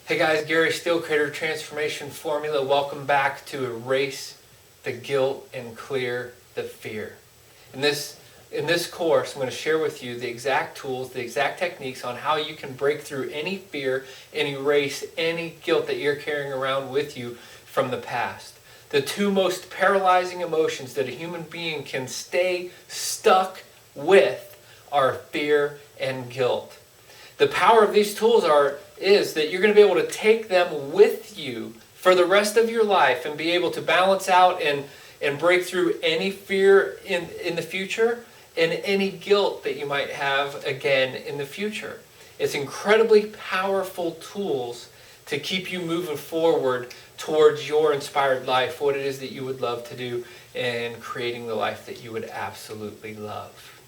Hey guys, Gary Steele, creator of Transformation Formula. Welcome back to Erase the Guilt and Clear the Fear. In this course, I'm going to share with you the exact tools, the exact techniques on how you can break through any fear and erase any guilt that you're carrying around with you from the past. The two most paralyzing emotions that a human being can stay stuck with are fear and guilt. The power of these tools is that you're going to be able to take them with you for the rest of your life and be able to balance out and break through any fear in the future and any guilt that you might have again in the future. It's incredibly powerful tools to keep you moving forward towards your inspired life, what it is that you would love to do, and creating the life that you would absolutely love.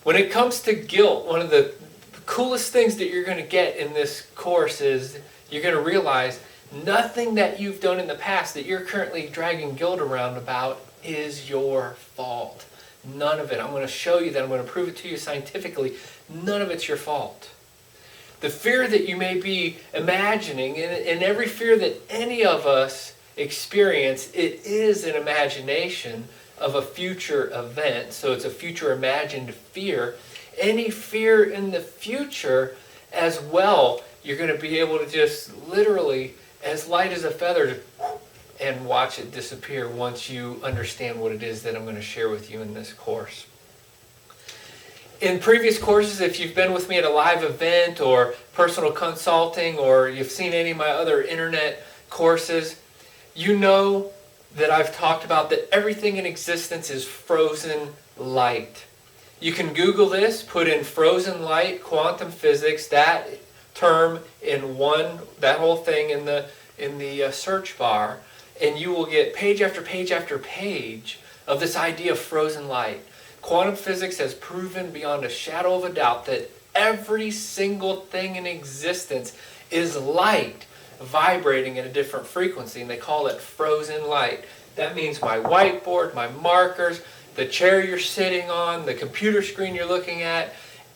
When it comes to guilt, one of the coolest things that you're going to get in this course is you're going to realize nothing that you've done in the past that you're currently dragging guilt around about is your fault. None of it. I'm going to show you that. I'm going to prove it to you scientifically. None of it's your fault. The fear that you may be imagining, and every fear that any of us experience, it is an imagination of a future event. So it's a future imagined fear. Any fear in the future as well, you're going to be able to just literally, as light as a feather, and watch it disappear once you understand what it is that I'm going to share with you in this course. In previous courses, if you've been with me at a live event or personal consulting, or you've seen any of my other internet courses, you know that I've talked about that everything in existence is frozen light. You can Google this, put in frozen light, quantum physics, that term in that whole thing in the search bar, and you will get page after page after page of this idea of frozen light. Quantum physics has proven beyond a shadow of a doubt that every single thing in existence is light vibrating at a different frequency, and they call it frozen light. That means my whiteboard, my markers, the chair you're sitting on, the computer screen you're looking at,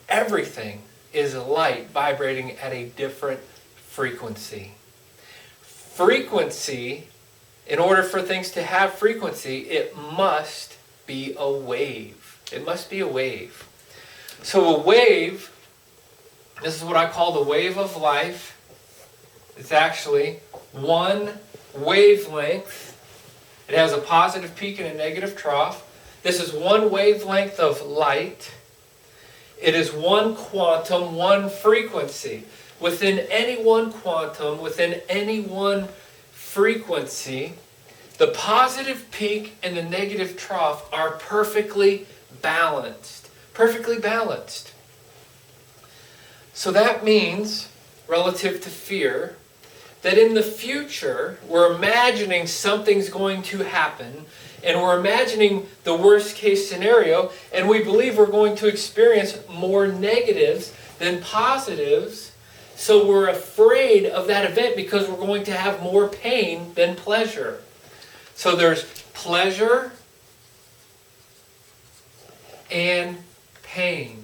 everything is light vibrating at a different frequency. Frequency, in order for things to have frequency, it must be a wave. It must be a wave. So a wave, this is what I call the wave of life. It's actually one wavelength. It has a positive peak and a negative trough. This is one wavelength of light. It is one quantum, one frequency. Within any one quantum, within any one frequency, the positive peak and the negative trough are perfectly balanced. Perfectly balanced. So that means, relative to fear, that in the future, we're imagining something's going to happen, and we're imagining the worst case scenario, and we believe we're going to experience more negatives than positives, so we're afraid of that event because we're going to have more pain than pleasure. So there's pleasure and pain.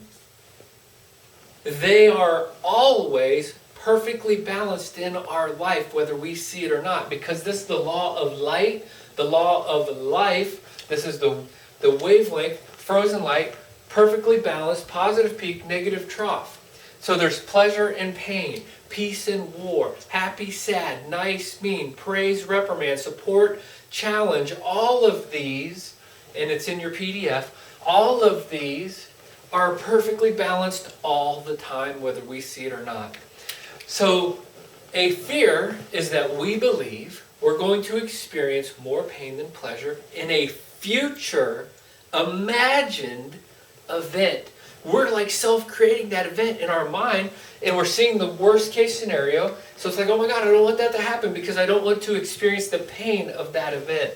They are always perfectly balanced in our life, whether we see it or not, because this is the law of light, the law of life. This is the wavelength, frozen light, perfectly balanced, positive peak, negative trough. So there's pleasure and pain, peace and war, happy, sad, nice, mean, praise, reprimand, support, challenge. All of these, and it's in your PDF, all of these are perfectly balanced all the time, whether we see it or not. So a fear is that we believe we're going to experience more pain than pleasure in a future imagined event. We're like self-creating that event in our mind, and we're seeing the worst case scenario. So it's like, oh my God, I don't want that to happen because I don't want to experience the pain of that event.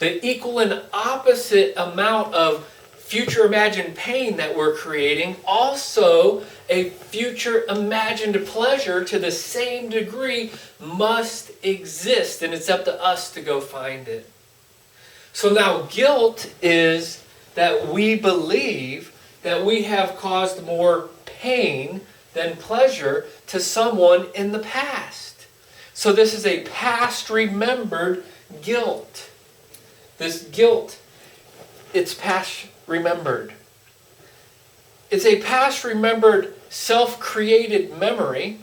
The equal and opposite amount of future imagined pain that we're creating, also a future imagined pleasure to the same degree, must exist, and it's up to us to go find it. So now guilt is that we believe that we have caused more pain than pleasure to someone in the past. So this is a past remembered guilt. This guilt, it's past remembered. It's a past remembered self-created memory.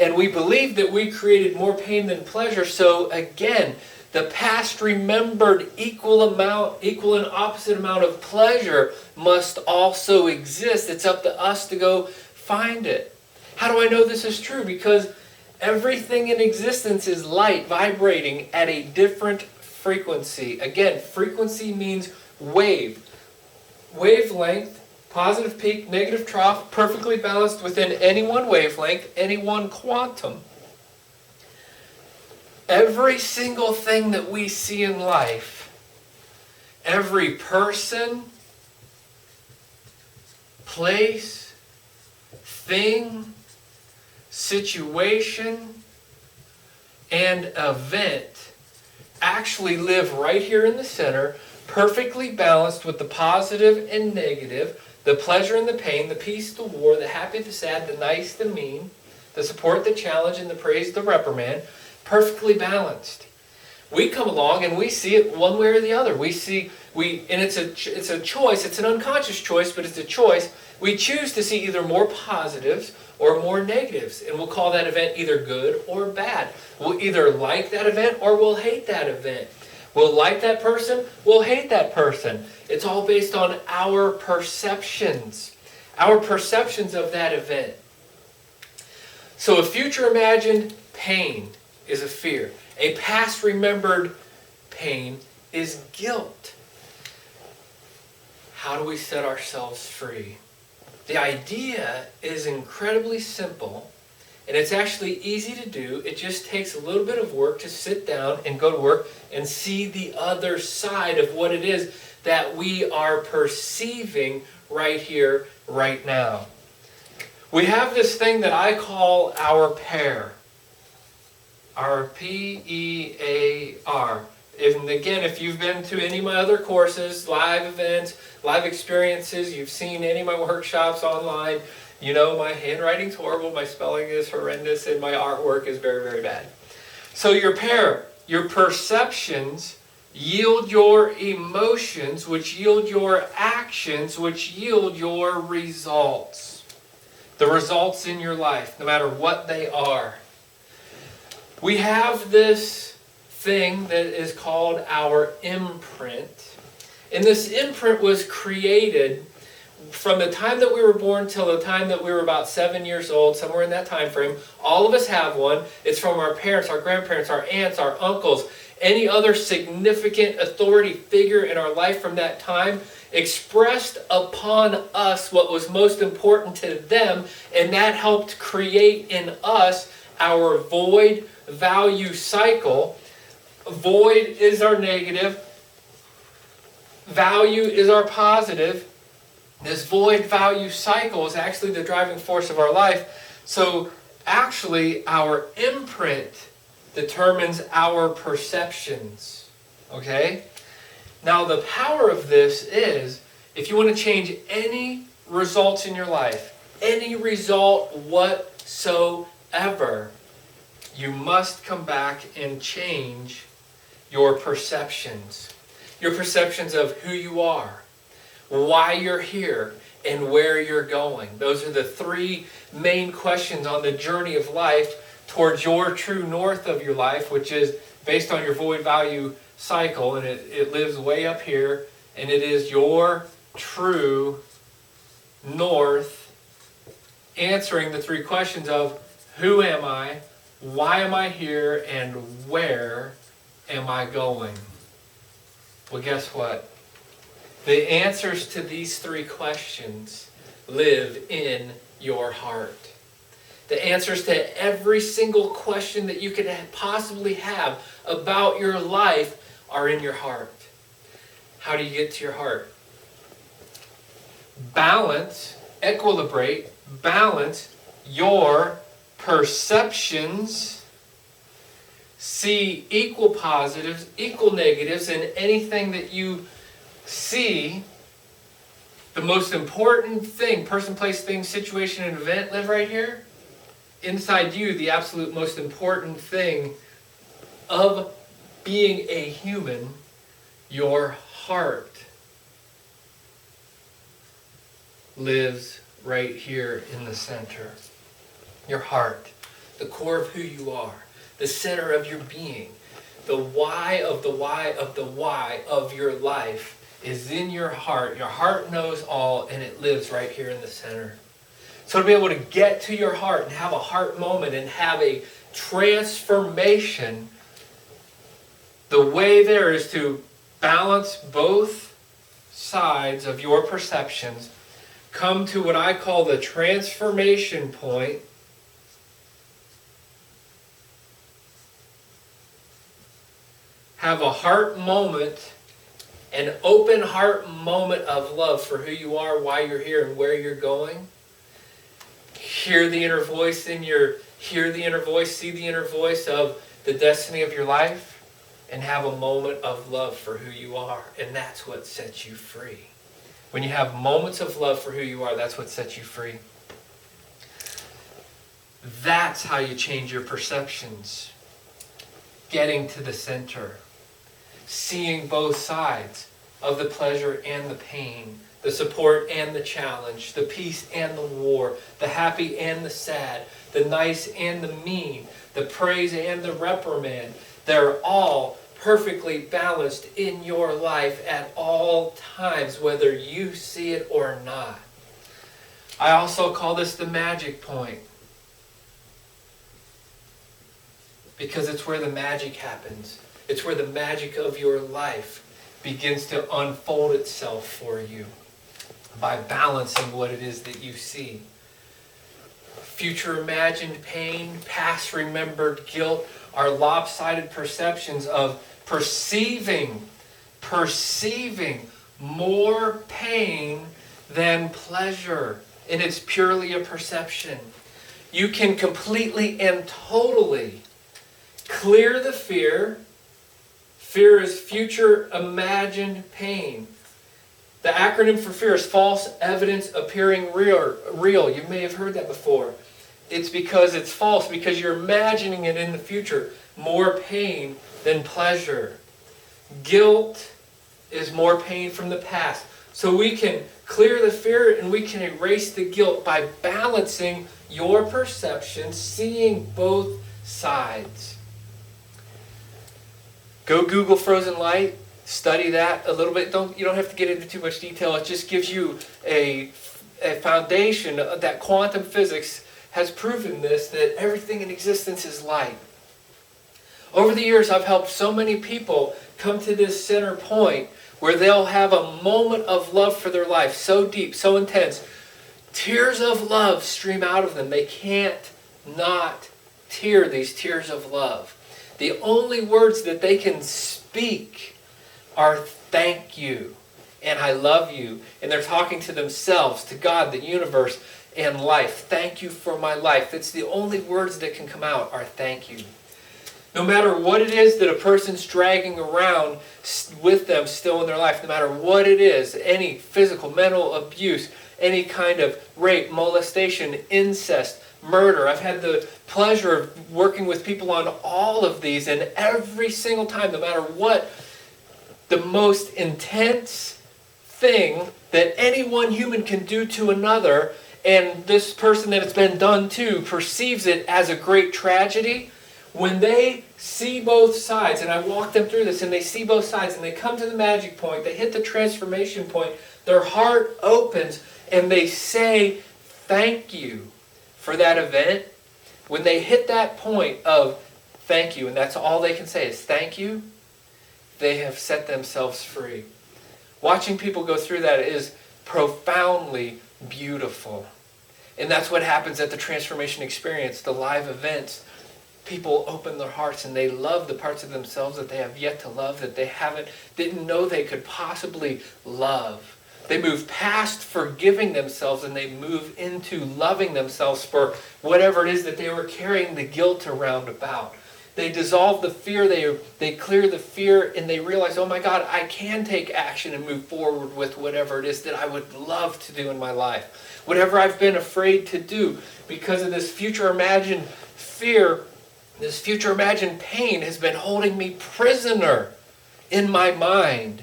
And we believe that we created more pain than pleasure. So again, the past remembered equal and opposite amount of pleasure must also exist. It's up to us to go find it. How do I know this is true? Because everything in existence is light vibrating at a different frequency. Again, frequency means wave. Wavelength, positive peak, negative trough, perfectly balanced within any one wavelength, any one quantum. Every single thing that we see in life, every person, place, thing, situation, and event actually live right here in the center, perfectly balanced with the positive and negative, the pleasure and the pain, the peace, the war, the happy, the sad, the nice, the mean, the support, the challenge, and the praise, the reprimand, perfectly balanced. We come along and we see it one way or the other. And it's a choice. It's an unconscious choice, but it's a choice. We choose to see either more positives or more negatives, and we'll call that event either good or bad. We'll either like that event or we'll hate that event. We'll like that person, we'll hate that person. It's all based on our perceptions of that event. So a future imagined pain is a fear. A past remembered pain is guilt. How do we set ourselves free? The idea is incredibly simple, and it's actually easy to do. It just takes a little bit of work to sit down and go to work and see the other side of what it is that we are perceiving right here, right now. We have this thing that I call our pair. Our P-E-A-R. And again, if you've been to any of my other courses, live events, live experiences, you've seen any of my workshops online, you know my handwriting's horrible, my spelling is horrendous, and my artwork is very, very bad. So your pair, your perceptions yield your emotions, which yield your actions, which yield your results. The results in your life, no matter what they are. We have this thing that is called our imprint. And this imprint was created from the time that we were born till the time that we were about 7 years old, somewhere in that time frame. All of us have one. It's from our parents, our grandparents, our aunts, our uncles, any other significant authority figure in our life from that time expressed upon us what was most important to them, and that helped create in us our void value cycle. Void is our negative. Value is our positive. This void value cycle is actually the driving force of our life. So actually our imprint determines our perceptions. Okay? Now the power of this is, if you want to change any results in your life, any result whatsoever, you must come back and change your perceptions. Your perceptions of who you are, why you're here, and where you're going. Those are the three main questions on the journey of life towards your true north of your life, which is based on your void value cycle, and it lives way up here, and it is your true north, answering the three questions of who am I, why am I here, and where am I going? Well, guess what? The answers to these three questions live in your heart. The answers to every single question that you could possibly have about your life are in your heart. How do you get to your heart? Balance, equilibrate, balance your perceptions. See equal positives, equal negatives in anything that you see, The most important thing, person, place, thing, situation, and event, live right here. Inside you, the absolute most important thing of being a human, your heart, lives right here in the center. Your heart, the core of who you are, the center of your being, the why of the why of the why of your life is in your heart. Your heart knows all, and it lives right here in the center. So to be able to get to your heart and have a heart moment and have a transformation, the way there is to balance both sides of your perceptions, come to what I call the transformation point, have a heart moment, an open heart moment of love for who you are, why you're here, and where you're going. Hear the inner voice see the inner voice of the destiny of your life, and have a moment of love for who you are. And that's what sets you free. When you have moments of love for who you are, that's what sets you free. That's how you change your perceptions. Getting to the center. Seeing both sides of the pleasure and the pain, the support and the challenge, the peace and the war, the happy and the sad, the nice and the mean, the praise and the reprimand. They're all perfectly balanced in your life at all times, whether you see it or not. I also call this the magic point, because it's where the magic happens. It's where the magic of your life begins to unfold itself for you by balancing what it is that you see. Future imagined pain, past remembered guilt are lopsided perceptions of perceiving more pain than pleasure. And it's purely a perception. You can completely and totally clear the fear. Fear is future imagined pain. The acronym for fear is false evidence appearing real. You may have heard that before. It's because it's false, because you're imagining it in the future. More pain than pleasure. Guilt is more pain from the past. So we can clear the fear and we can erase the guilt by balancing your perception, seeing both sides. Go Google frozen light, study that a little bit. You don't have to get into too much detail. It just gives you a foundation that quantum physics has proven this, that everything in existence is light. Over the years, I've helped so many people come to this center point where they'll have a moment of love for their life, so deep, so intense. Tears of love stream out of them. They can't not tear these tears of love. The only words that they can speak are thank you and I love you. And they're talking to themselves, to God, the universe, and life. Thank you for my life. It's the only words that can come out are thank you. No matter what it is that a person's dragging around with them still in their life, no matter what it is, any physical, mental abuse, any kind of rape, molestation, incest, murder. I've had the pleasure of working with people on all of these, and every single time, no matter what, the most intense thing that any one human can do to another, and this person that it's been done to perceives it as a great tragedy, when they see both sides, and I walk them through this, and they see both sides, and they come to the magic point, they hit the transformation point, their heart opens, and they say, thank you for that event. When they hit that point of thank you, and that's all they can say is thank you, they have set themselves free. Watching people go through that is profoundly beautiful. And that's what happens at the transformation experience, the live events. People open their hearts and they love the parts of themselves that they have yet to love, that they didn't know they could possibly love. They move past forgiving themselves and they move into loving themselves for whatever it is that they were carrying the guilt around about. They dissolve the fear, they clear the fear, and they realize, oh my God, I can take action and move forward with whatever it is that I would love to do in my life. Whatever I've been afraid to do because of this future imagined fear, this future imagined pain has been holding me prisoner in my mind.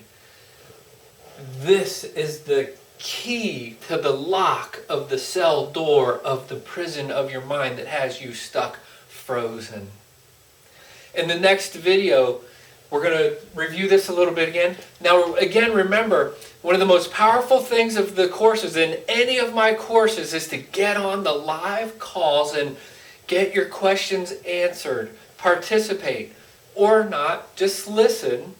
This is the key to the lock of the cell door of the prison of your mind that has you stuck, frozen. In the next video, we're going to review this a little bit again. Now, again, remember, one of the most powerful things of the courses, in any of my courses, is to get on the live calls and get your questions answered. Participate. Or not, just listen.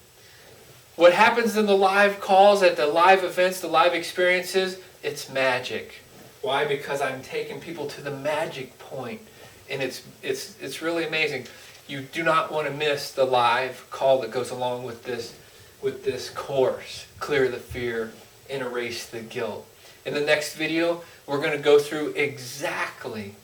What happens in the live calls, at the live events, the live experiences, it's magic. Why? Because I'm taking people to the magic point. And it's really amazing. You do not want to miss the live call that goes along with this course. Clear the fear and erase the guilt. In the next video, we're going to go through exactly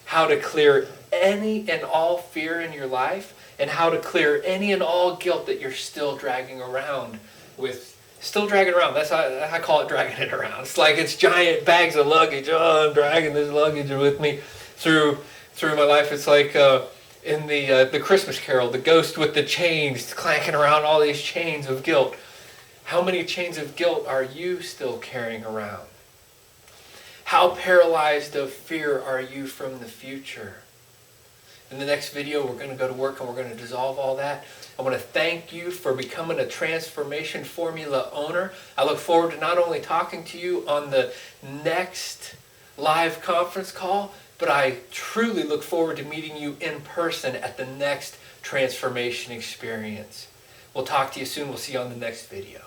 how to clear any and all fear in your life and how to clear any and all guilt that you're still dragging around with. Still dragging around. That's how I call it, dragging it around. It's like it's giant bags of luggage. Oh, I'm dragging this luggage with me through my life. It's like in the Christmas Carol, the ghost with the chains, clanking around all these chains of guilt. How many chains of guilt are you still carrying around? How paralyzed of fear are you from the future? In the next video, we're going to go to work and we're going to dissolve all that. I want to thank you for becoming a Transformation Formula owner. I look forward to not only talking to you on the next live conference call, but I truly look forward to meeting you in person at the next transformation experience. We'll talk to you soon. We'll see you on the next video.